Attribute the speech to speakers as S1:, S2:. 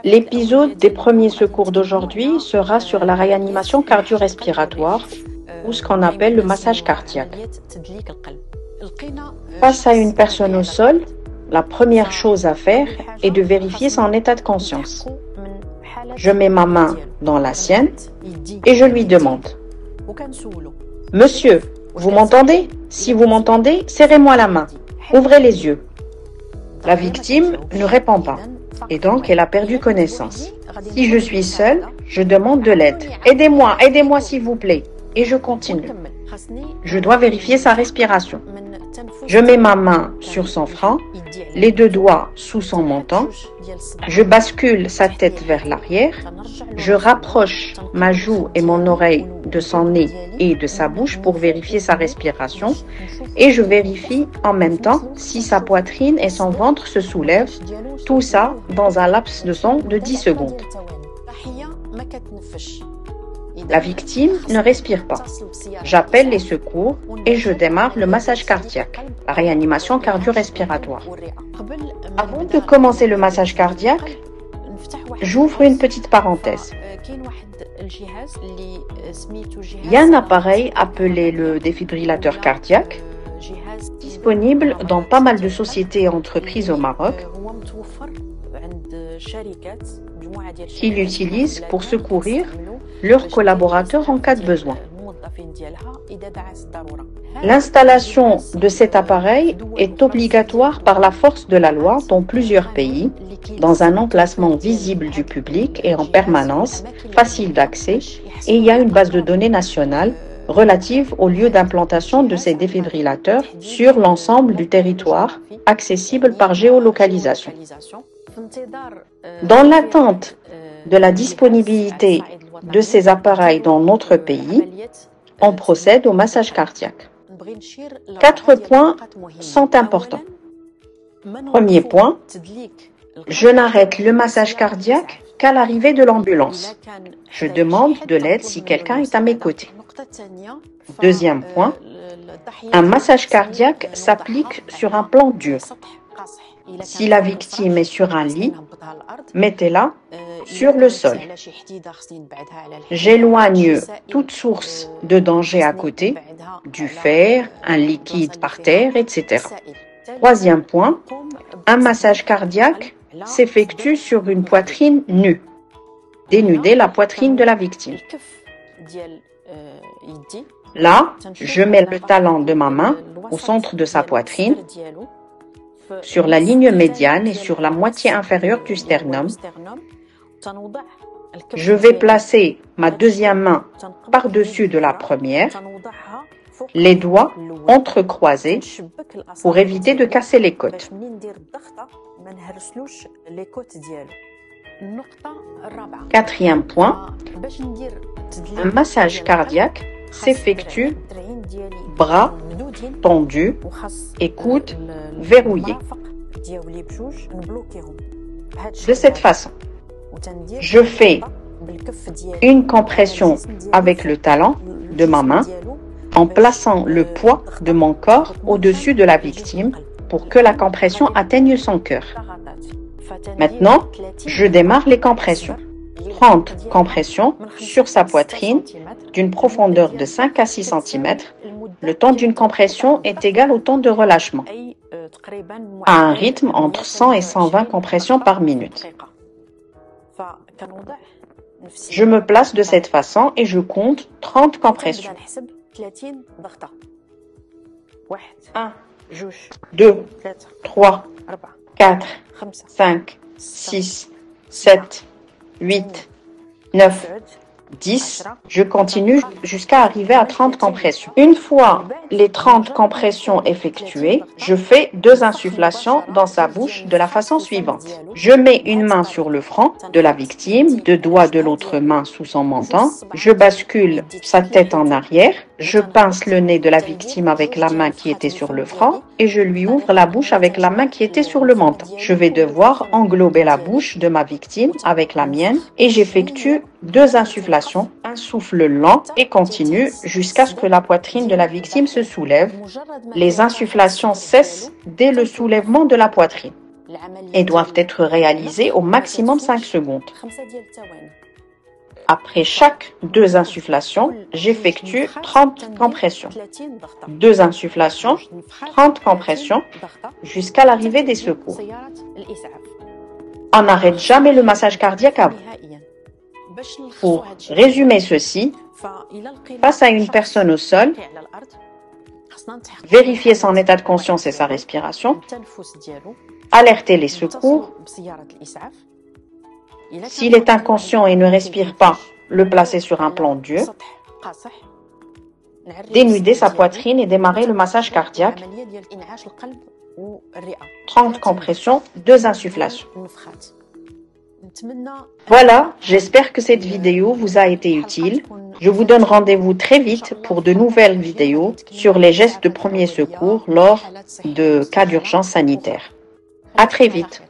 S1: L'épisode des premiers secours d'aujourd'hui sera sur la réanimation cardio-respiratoire ou ce qu'on appelle le massage cardiaque. Face à une personne au sol, la première chose à faire est de vérifier son état de conscience. Je mets ma main dans la sienne et je lui demande « Monsieur, vous m'entendez? Si vous m'entendez, serrez-moi la main. Ouvrez les yeux. » La victime ne répond pas et donc elle a perdu connaissance. Si je suis seule, je demande de l'aide. « Aidez-moi, aidez-moi s'il vous plaît. » Et je continue. Je dois vérifier sa respiration. Je mets ma main sur son front, les deux doigts sous son menton. Je bascule sa tête vers l'arrière. Je rapproche ma joue et mon oreille de son nez et de sa bouche pour vérifier sa respiration. Et je vérifie en même temps si sa poitrine et son ventre se soulèvent. Tout ça dans un laps de temps de 10 secondes. La victime ne respire pas. J'appelle les secours et je démarre le massage cardiaque, la réanimation cardio-respiratoire. Avant de commencer le massage cardiaque, j'ouvre une petite parenthèse. Il y a un appareil appelé le défibrillateur cardiaque, disponible dans pas mal de sociétés et entreprises au Maroc, qui l'utilisent pour secourir leurs collaborateurs en cas de besoin. L'installation de cet appareil est obligatoire par la force de la loi dans plusieurs pays, dans un emplacement visible du public et en permanence, facile d'accès, et il y a une base de données nationale relative au lieu d'implantation de ces défibrillateurs sur l'ensemble du territoire, accessible par géolocalisation. Dans l'attente de la disponibilité de ces appareils dans notre pays, on procède au massage cardiaque. 4 points sont importants. Premier point, je n'arrête le massage cardiaque qu'à l'arrivée de l'ambulance. Je demande de l'aide si quelqu'un est à mes côtés. Deuxième point, un massage cardiaque s'applique sur un plan dur. Si la victime est sur un lit, mettez-la sur le sol. J'éloigne toute source de danger à côté, du fer, un liquide par terre, etc. Troisième point, un massage cardiaque s'effectue sur une poitrine nue. Dénudez la poitrine de la victime. Là, je mets le talon de ma main au centre de sa poitrine, sur la ligne médiane et sur la moitié inférieure du sternum. Je vais placer ma deuxième main par-dessus de la première, les doigts entrecroisés pour éviter de casser les côtes. Quatrième point, un massage cardiaque s'effectue bras tendus et coudes verrouillés. De cette façon, je fais une compression avec le talon de ma main en plaçant le poids de mon corps au-dessus de la victime pour que la compression atteigne son cœur. Maintenant, je démarre les compressions. 30 compressions sur sa poitrine d'une profondeur de 5 à 6 cm. Le temps d'une compression est égal au temps de relâchement, à un rythme entre 100 et 120 compressions par minute. Je me place de cette façon et je compte 30 compressions. 1, 2, 3, 4, 5, 6, 7, 8, 9, 10. Je continue jusqu'à arriver à 30 compressions. Une fois les 30 compressions effectuées, je fais 2 insufflations dans sa bouche de la façon suivante. Je mets une main sur le front de la victime, 2 doigts de l'autre main sous son menton. Je bascule sa tête en arrière. Je pince le nez de la victime avec la main qui était sur le front et je lui ouvre la bouche avec la main qui était sur le menton. Je vais devoir englober la bouche de ma victime avec la mienne et j'effectue 2 insufflations, un souffle lent et continu jusqu'à ce que la poitrine de la victime se soulève. Les insufflations cessent dès le soulèvement de la poitrine. et doivent être réalisés au maximum 5 secondes. Après chaque 2 insufflations, j'effectue 30 compressions. 2 insufflations, 30 compressions, jusqu'à l'arrivée des secours. On n'arrête jamais le massage cardiaque avant. Pour résumer ceci, face à une personne au sol, vérifier son état de conscience et sa respiration, alerter les secours. S'il est inconscient et ne respire pas, le placer sur un plan Dieu, dénuder sa poitrine et démarrer le massage cardiaque. 30 compressions, 2 insufflations. Voilà, j'espère que cette vidéo vous a été utile. Je vous donne rendez-vous très vite pour de nouvelles vidéos sur les gestes de premier secours lors de cas d'urgence sanitaire. À très vite.